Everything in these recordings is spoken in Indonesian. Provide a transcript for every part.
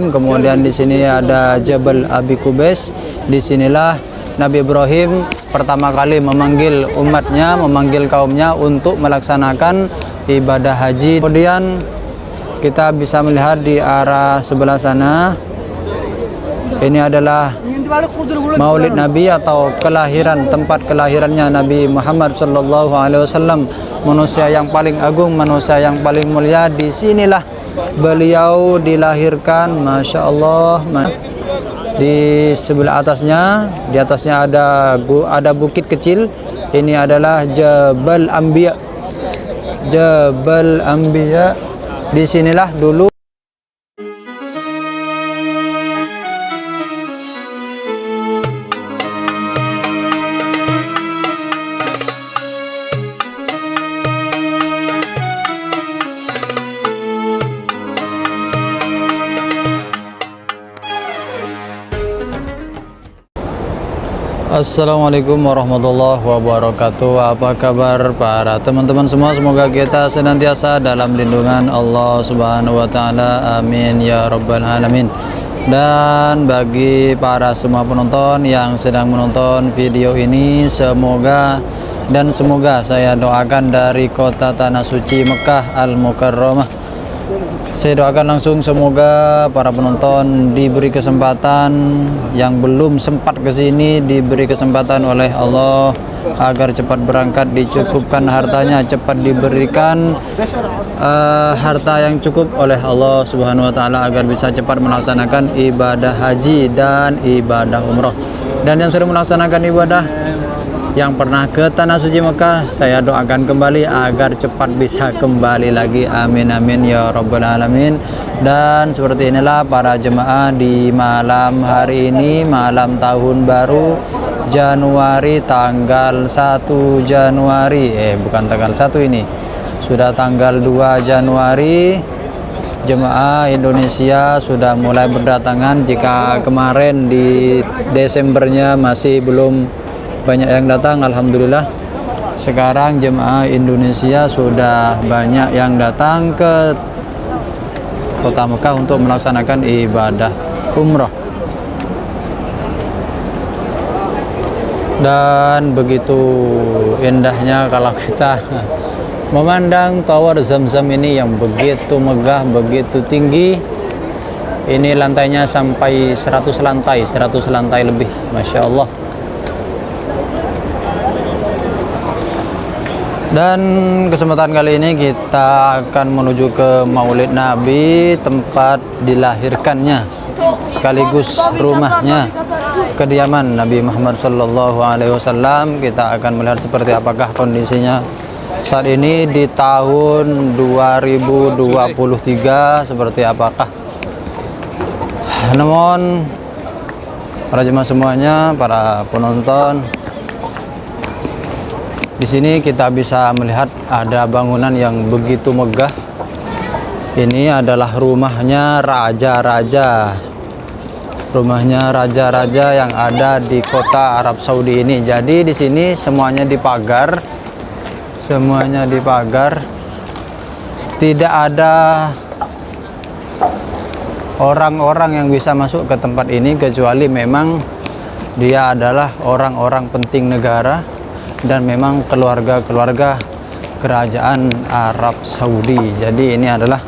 Ibrahim. Kemudian di sini ada Jabal Abi Qubais. Disinilah Nabi Ibrahim pertama kali memanggil umatnya, memanggil kaumnya untuk melaksanakan ibadah haji. Kemudian kita bisa melihat di arah sebelah sana, ini adalah Maulid Nabi atau kelahiran, tempat kelahirannya Nabi Muhammad SAW, manusia yang paling agung, manusia yang paling mulia. Di sinilah beliau dilahirkan, Masya Allah. Di sebelah atasnya, di atasnya ada bukit kecil. Ini adalah Jabal Anbiya. Jabal Anbiya. Di sinilah dulu Assalamualaikum warahmatullahi wabarakatuh. Apa kabar para teman-teman semua? Semoga kita senantiasa dalam lindungan Allah Subhanahu wa taala. Amin ya rabbal alamin. Dan bagi para semua penonton yang sedang menonton video ini, semoga saya doakan dari kota tanah suci Mekah Al-Mukarramah, saya doakan langsung semoga para penonton diberi kesempatan, yang belum sempat ke sini diberi kesempatan oleh Allah agar cepat berangkat, dicukupkan hartanya, cepat diberikan harta yang cukup oleh Allah Subhanahu wa taala agar bisa cepat melaksanakan ibadah haji dan ibadah umroh. Dan yang sudah melaksanakan ibadah, yang pernah ke tanah suci Mekah, saya doakan kembali agar cepat bisa kembali lagi. Amin amin ya rabbal alamin. Dan seperti inilah para jemaah di malam hari ini, malam tahun baru Januari, tanggal 1 Januari, bukan tanggal 1 ini, sudah tanggal 2 Januari. Jemaah Indonesia sudah mulai berdatangan. Jika kemarin di Desembernya masih belum banyak yang datang, alhamdulillah sekarang jemaah Indonesia sudah banyak yang datang ke kota Mekah untuk melaksanakan ibadah umroh. Dan begitu indahnya kalau kita memandang tower Zam-Zam ini yang begitu megah, begitu tinggi. Ini lantainya sampai 100 lantai lebih, Masya Allah. Dan kesempatan kali ini kita akan menuju ke Maulid Nabi, tempat dilahirkannya sekaligus rumahnya, kediaman Nabi Muhammad SAW. Kita akan melihat seperti apakah kondisinya saat ini di tahun 2023, seperti apakah. Namun para jemaah semuanya, para penonton, di sini kita bisa melihat ada bangunan yang begitu megah. Ini adalah rumahnya raja-raja. Rumahnya raja-raja yang ada di kota Arab Saudi ini. Jadi di sini semuanya dipagar. Semuanya dipagar. Tidak ada orang-orang yang bisa masuk ke tempat ini kecuali memang dia adalah orang-orang penting negara dan memang keluarga-keluarga kerajaan Arab Saudi. Jadi ini adalah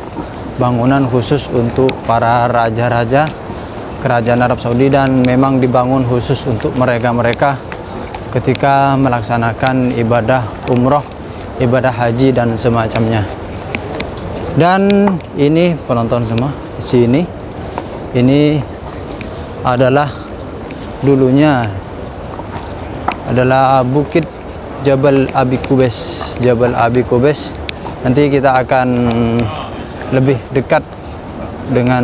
bangunan khusus untuk para raja-raja kerajaan Arab Saudi, dan memang dibangun khusus untuk mereka-mereka ketika melaksanakan ibadah umroh, ibadah haji dan semacamnya. Dan ini penonton semua di sini, ini adalah dulunya adalah bukit Jabal Abi Qubais. Jabal Abi Qubais. Nanti kita akan lebih dekat dengan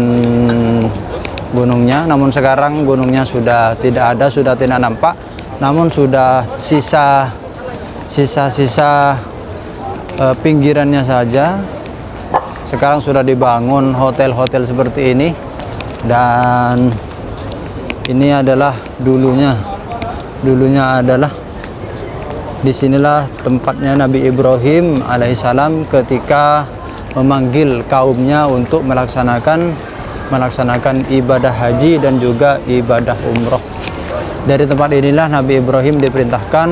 gunungnya. Namun sekarang gunungnya sudah tidak ada, sudah tidak nampak. Namun sudah sisa pinggirannya saja. Sekarang sudah dibangun hotel-hotel seperti ini. Dan ini adalah dulunya adalah disinilah tempatnya Nabi Ibrahim alaihissalam ketika memanggil kaumnya untuk melaksanakan melaksanakan ibadah haji dan juga ibadah umroh. Dari tempat inilah Nabi Ibrahim diperintahkan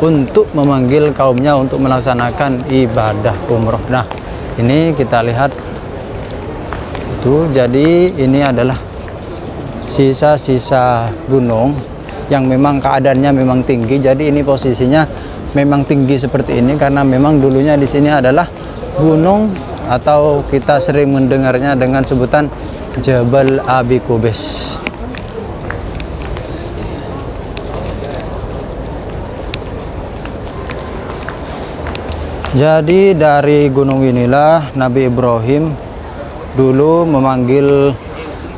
untuk memanggil kaumnya untuk melaksanakan ibadah umroh. Nah, ini kita lihat itu, jadi ini adalah sisa-sisa gunung yang memang keadaannya memang tinggi. Jadi ini posisinya memang tinggi seperti ini karena memang dulunya di sini adalah gunung, atau kita sering mendengarnya dengan sebutan Jabal Abi Qubais. Jadi dari gunung inilah Nabi Ibrahim dulu memanggil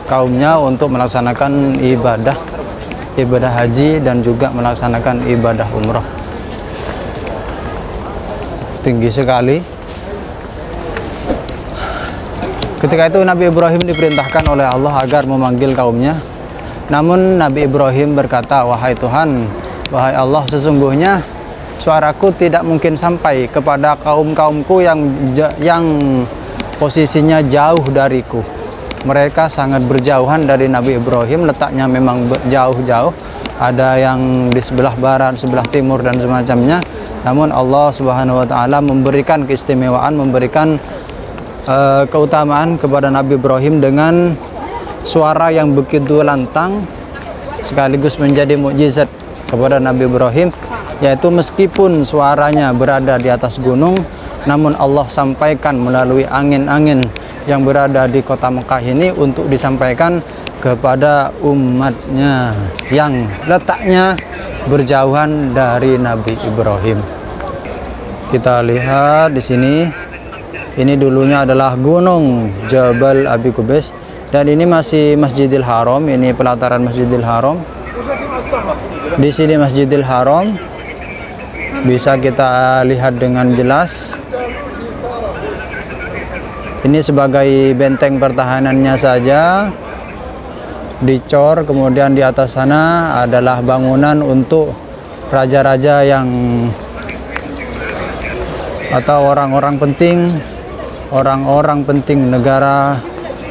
kaumnya untuk melaksanakan ibadah haji dan juga melaksanakan ibadah umroh. Tinggi sekali. Ketika itu Nabi Ibrahim diperintahkan oleh Allah agar memanggil kaumnya. Namun Nabi Ibrahim berkata, "Wahai Tuhan, wahai Allah, sesungguhnya suaraku tidak mungkin sampai kepada kaum-kaumku yang posisinya jauh dariku. Mereka sangat berjauhan dari Nabi Ibrahim, letaknya memang jauh-jauh. Ada yang di sebelah barat, sebelah timur dan semacamnya. Namun Allah Subhanahu wa taala memberikan keistimewaan, memberikan keutamaan kepada Nabi Ibrahim dengan suara yang begitu lantang, sekaligus menjadi mukjizat kepada Nabi Ibrahim, yaitu meskipun suaranya berada di atas gunung, namun Allah sampaikan melalui angin-angin yang berada di kota Mekah ini untuk disampaikan kepada umatnya yang letaknya berjauhan dari Nabi Ibrahim. Kita lihat di sini, ini dulunya adalah gunung Jabal Abi Qubais, dan ini masih Masjidil Haram. Ini pelataran Masjidil Haram. Di sini Masjidil Haram bisa kita lihat dengan jelas. Ini sebagai benteng pertahanannya saja, dicor. Kemudian di atas sana adalah bangunan untuk raja-raja yang atau orang-orang penting negara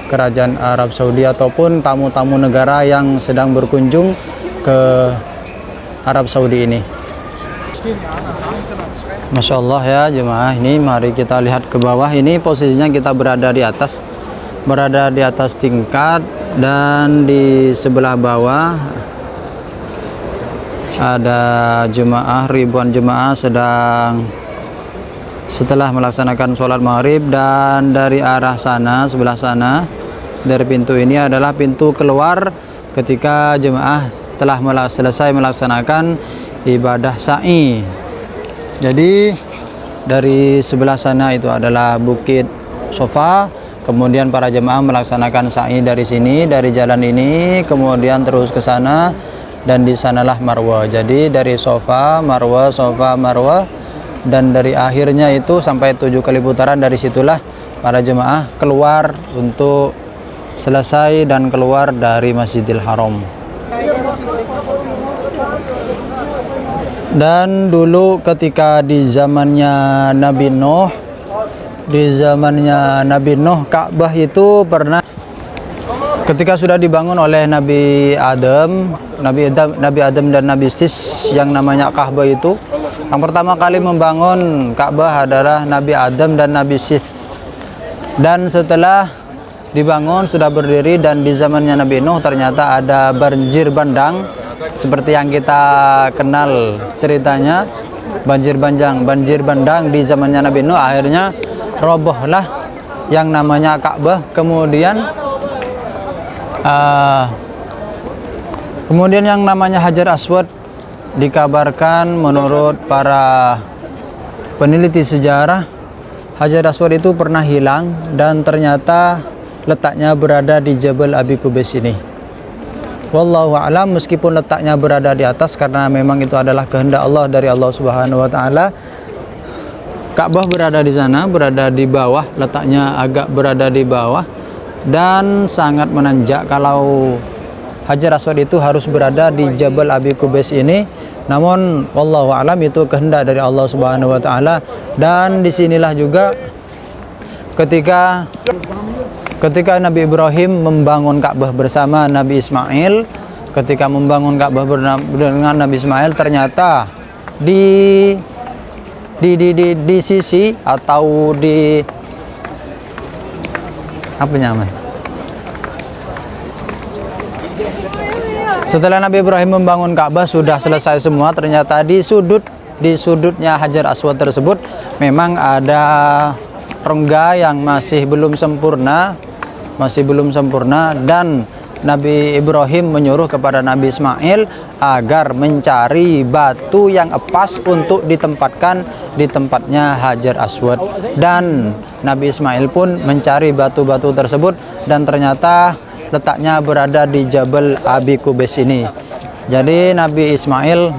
kerajaan Arab Saudi ataupun tamu-tamu negara yang sedang berkunjung ke Arab Saudi ini. Masya Allah ya jemaah. Ini mari kita lihat ke bawah. Ini posisinya kita berada di atas tingkat, dan di sebelah bawah ada jemaah, ribuan jemaah sedang setelah melaksanakan sholat maghrib. Dan dari arah sana, sebelah sana, dari pintu ini adalah pintu keluar ketika jemaah telah selesai melaksanakan ibadah sa'i. Jadi dari sebelah sana itu adalah Bukit Sofa, kemudian para jemaah melaksanakan sa'i dari sini, dari jalan ini, kemudian terus ke sana, dan di sanalah Marwah. Jadi dari Sofa, Marwah, Sofa, Marwah, dan dari akhirnya itu sampai 7 kali putaran. Dari situlah para jemaah keluar untuk selesai dan keluar dari Masjidil Haram. Dan dulu ketika di zamannya Nabi Nuh, Ka'bah itu pernah ketika sudah dibangun oleh Nabi Adam dan Nabi Sis yang namanya Ka'bah itu. Yang pertama kali membangun Ka'bah adalah Nabi Adam dan Nabi Sis. Dan setelah dibangun sudah berdiri, dan di zamannya Nabi Nuh ternyata ada banjir bandang seperti yang kita kenal ceritanya, banjir bandang di zamannya Nabi Nuh. Akhirnya robohlah yang namanya Ka'bah. Kemudian yang namanya Hajar Aswad dikabarkan menurut para peneliti sejarah, Hajar Aswad itu pernah hilang dan ternyata letaknya berada di Jabal Abi Qubais ini. Wallahu a'lam, meskipun letaknya berada di atas karena memang itu adalah kehendak Allah dari Allah Subhanahu wa taala. Ka'bah berada di sana, berada di bawah, letaknya agak berada di bawah dan sangat menanjak. Kalau Hajar Aswad itu harus berada di Jabal Abi Qubais ini. Namun wallahu a'lam itu kehendak dari Allah Subhanahu wa taala. Dan disinilah juga ketika ketika Nabi Ibrahim membangun Ka'bah bersama Nabi Ismail, ketika membangun Ka'bah dengan Nabi Ismail, ternyata di sisi atau di apa namanya, setelah Nabi Ibrahim membangun Ka'bah sudah selesai semua, ternyata di sudutnya Hajar Aswad tersebut memang ada rongga yang masih belum sempurna, dan Nabi Ibrahim menyuruh kepada Nabi Ismail agar mencari batu yang pas untuk ditempatkan di tempatnya Hajar Aswad, dan Nabi Ismail pun mencari batu-batu tersebut, dan ternyata letaknya berada di Jabal Abi Qubais ini. Jadi Nabi Ismail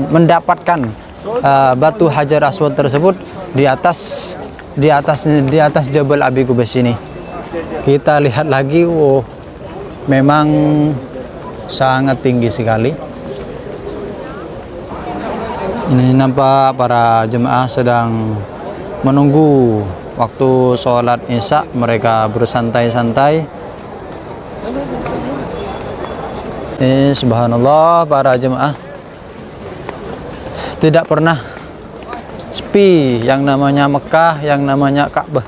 mendapatkan batu Hajar Aswad tersebut di atas Jabal Abi Qubais ini. Kita lihat lagi, memang sangat tinggi sekali. Ini nampak para jemaah sedang menunggu waktu sholat Isya, mereka bersantai-santai. Subhanallah, para jemaah, tidak pernah sepi yang namanya Mekah, yang namanya Ka'bah.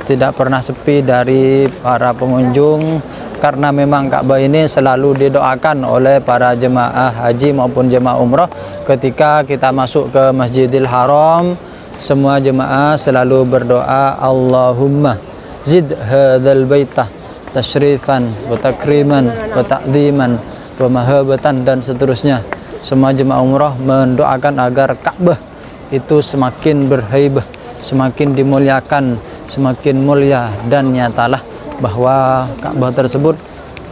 Tidak pernah sepi dari para pengunjung, karena memang Ka'bah ini selalu didoakan oleh para jemaah haji maupun jemaah umrah. Ketika kita masuk ke Masjidil Haram, semua jemaah selalu berdoa, Allahumma zid hadzal baitah tasyrifan wa takriman wa ta'dziman wa mahabatan, dan seterusnya. Semua jemaah umrah mendoakan agar Ka'bah itu semakin berhaibah, semakin dimuliakan, semakin mulia, dan nyatalah bahwa Ka'bah tersebut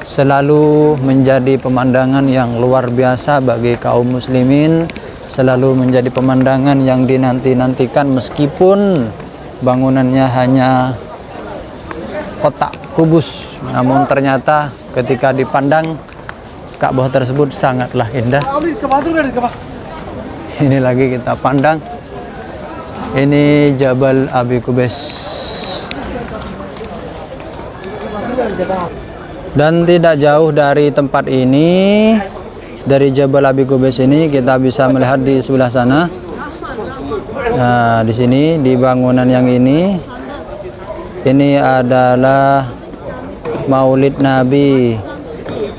selalu menjadi pemandangan yang luar biasa bagi kaum muslimin, selalu menjadi pemandangan yang dinanti-nantikan meskipun bangunannya hanya kotak kubus, namun ternyata ketika dipandang Ka'bah tersebut sangatlah indah. Ini lagi kita pandang, ini Jabal Abi Qubais. Dan tidak jauh dari tempat ini, dari Jabal Abi Qubais ini, kita bisa melihat di sebelah sana. Nah, di sini di bangunan yang ini adalah Maulid Nabi,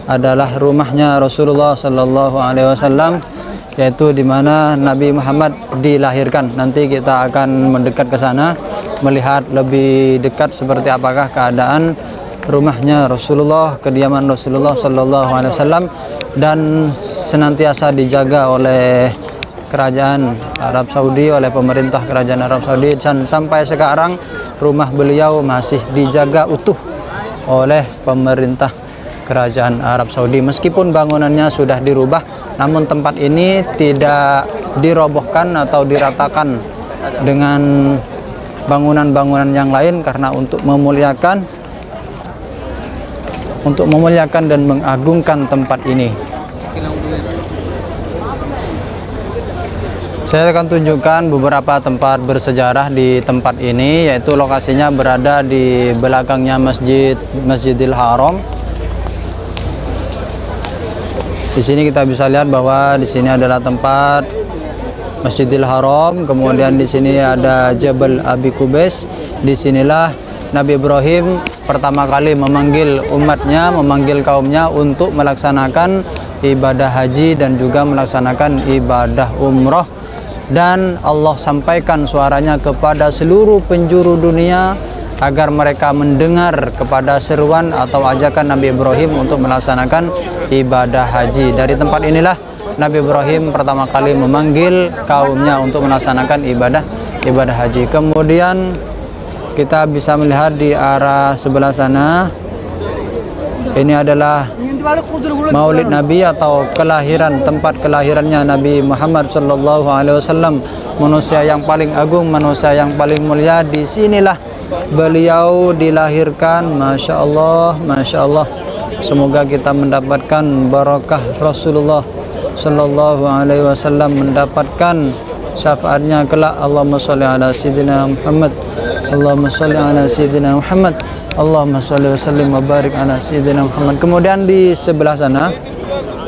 adalah rumahnya Rasulullah Sallallahu Alaihi Wasallam, yaitu di mana Nabi Muhammad dilahirkan. Nanti kita akan mendekat ke sana, melihat lebih dekat seperti apakah keadaan rumahnya Rasulullah, kediaman Rasulullah Sallallahu Alaihi Wasallam, dan senantiasa dijaga oleh kerajaan Arab Saudi, oleh pemerintah kerajaan Arab Saudi, dan sampai sekarang rumah beliau masih dijaga utuh oleh pemerintah kerajaan Arab Saudi. Meskipun bangunannya sudah dirubah, namun tempat ini tidak dirobohkan atau diratakan dengan bangunan-bangunan yang lain, karena untuk memuliakan dan mengagungkan tempat ini. Saya akan tunjukkan beberapa tempat bersejarah di tempat ini, yaitu lokasinya berada di belakangnya Masjidil Haram. Di sini kita bisa lihat bahwa di sini adalah tempat Masjidil Haram, kemudian di sini ada Jabal Abi Qubais. Disinilah Nabi Ibrahim pertama kali memanggil umatnya, memanggil kaumnya untuk melaksanakan ibadah haji dan juga melaksanakan ibadah umroh, dan Allah sampaikan suaranya kepada seluruh penjuru dunia agar mereka mendengar kepada seruan atau ajakan Nabi Ibrahim untuk melaksanakan ibadah haji. Dari tempat inilah Nabi Ibrahim pertama kali memanggil kaumnya untuk melaksanakan ibadah haji. Kemudian kita bisa melihat di arah sebelah sana, ini adalah Maulid Nabi atau tempat kelahirannya Nabi Muhammad Sallallahu Alaihi Wasallam, manusia yang paling agung, manusia yang paling mulia. Di sinilah beliau dilahirkan. Masya Allah, Masya Allah. Semoga kita mendapatkan barakah Rasulullah Sallallahu Alaihi Wasallam, mendapatkan syafaatnya kelak. Allahumma sholli ala Sayyidina Muhammad, Allahumma sholli ala Sayyidina Muhammad. Allahumma sholli wa sallim wa barik ala sayyidina Muhammad. Kemudian di sebelah sana,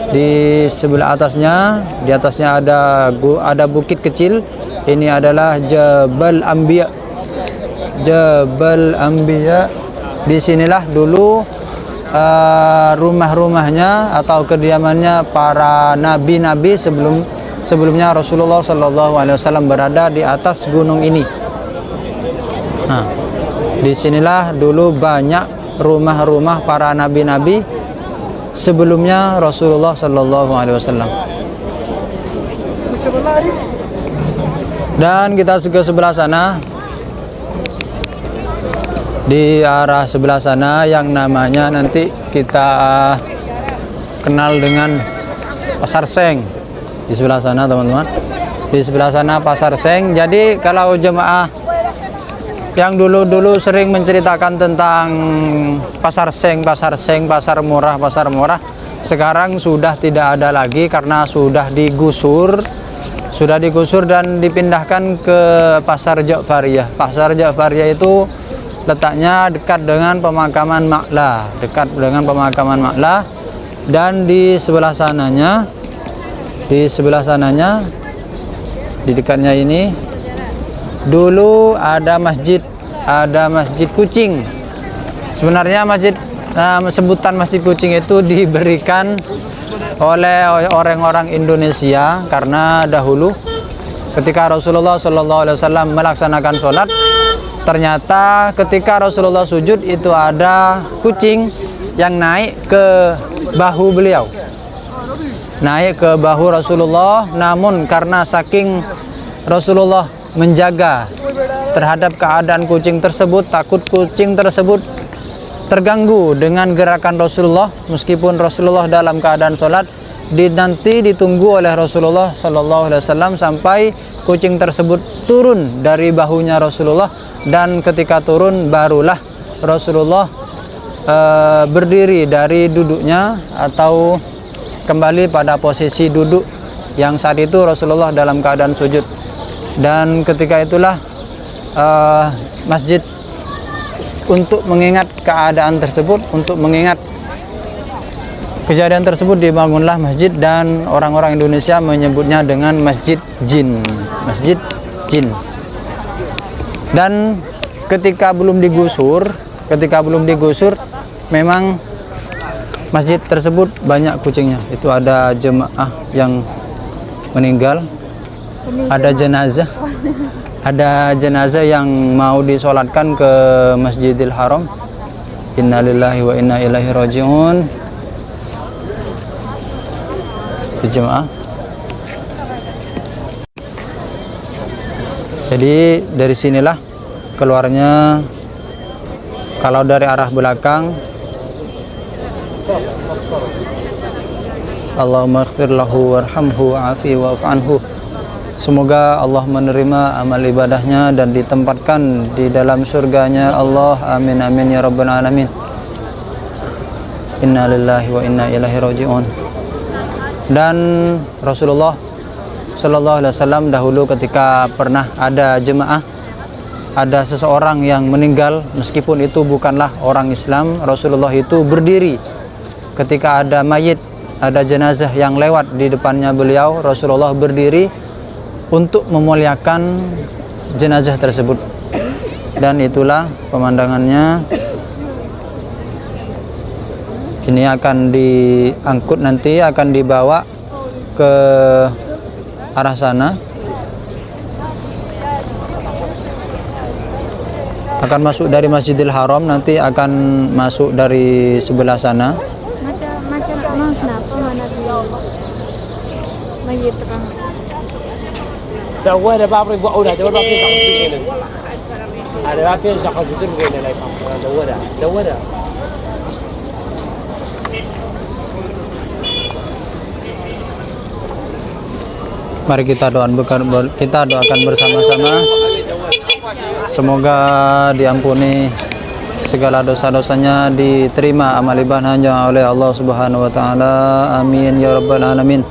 di sebelah atasnya, di atasnya ada bukit kecil. Ini adalah Jabal Anbiya. Jabal Anbiya. Di sinilah dulu rumah-rumahnya atau kediamannya para nabi-nabi sebelumnya Rasulullah Shallallahu Alaihi Wasallam berada di atas gunung ini. Nah, disinilah dulu banyak rumah-rumah para nabi-nabi sebelumnya Rasulullah Shallallahu Alaihi Wasallam. Dan kita ke sebelah sana, di arah sebelah sana yang namanya nanti kita kenal dengan Pasar Seng. Di sebelah sana teman-teman, di sebelah sana Pasar Seng. Jadi kalau jemaah yang dulu-dulu sering menceritakan tentang pasar seng, pasar murah, sekarang sudah tidak ada lagi karena sudah digusur dan dipindahkan ke Pasar Ja'fariyah. Pasar Ja'fariyah itu letaknya dekat dengan pemakaman Ma'la, dan di sebelah sananya, di dekatnya ini dulu ada masjid Kucing. Sebenarnya sebutan masjid Kucing itu diberikan oleh orang-orang Indonesia karena dahulu ketika Rasulullah Shallallahu Alaihi Wasallam melaksanakan sholat, ternyata ketika Rasulullah sujud itu ada kucing yang naik ke bahu beliau, naik ke bahu Rasulullah. Namun karena saking Rasulullah menjaga terhadap keadaan kucing tersebut, takut kucing tersebut terganggu dengan gerakan Rasulullah, meskipun Rasulullah dalam keadaan sholat, nanti ditunggu oleh Rasulullah Shallallahu Alaihi Wasallam sampai kucing tersebut turun dari bahunya Rasulullah, dan ketika turun barulah Rasulullah berdiri dari duduknya atau kembali pada posisi duduk yang saat itu Rasulullah dalam keadaan sujud. Dan ketika itulah masjid, untuk mengingat keadaan tersebut, untuk mengingat kejadian tersebut, dibangunlah masjid, dan orang-orang Indonesia menyebutnya dengan Masjid Jin. Masjid Jin. Dan ketika belum digusur, memang masjid tersebut banyak kucingnya. Itu ada jemaah yang meninggal, ada jenazah yang mau disolatkan ke Masjidil Haram. Innalillahi wa inna ilaihi raji'un. Itu jemaah. Jadi dari sinilah keluarnya, kalau dari arah belakang, Allahumma ighfir lahu warhamhu wa'afi wa'fu anhu. Semoga Allah menerima amal ibadahnya dan ditempatkan di dalam surganya Allah. Amin amin ya rabbal alamin. Inna lillahi wa inna ilaihi raji'un. Dan Rasulullah Shallallahu Alaihi Wasallam dahulu ketika pernah ada jemaah, ada seseorang yang meninggal, meskipun itu bukanlah orang Islam, Rasulullah itu berdiri ketika ada mayit, ada jenazah yang lewat di depannya beliau. Rasulullah berdiri untuk memuliakan jenazah tersebut. Dan itulah pemandangannya. Ini akan diangkut, nanti akan dibawa ke arah sana, akan masuk dari Masjidil Haram, nanti akan masuk dari sebelah sana. Macam kenapa mana dia terang. وين بابري بقولها دور بابري تقصدين هذا ما في شخص يصير بيننا لا يفهم دورها Mari kita doakan bersama-sama, semoga diampuni segala dosa-dosanya, diterima amal ibadahnya oleh Allah Subhanahu wa taala. Amin ya rabbal alamin.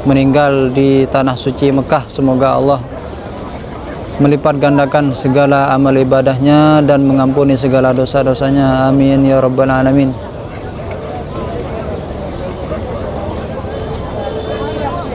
Meninggal di tanah suci Mekah, semoga Allah melipat gandakan segala amal ibadahnya dan mengampuni segala dosa-dosanya. Amin ya rabbal alamin.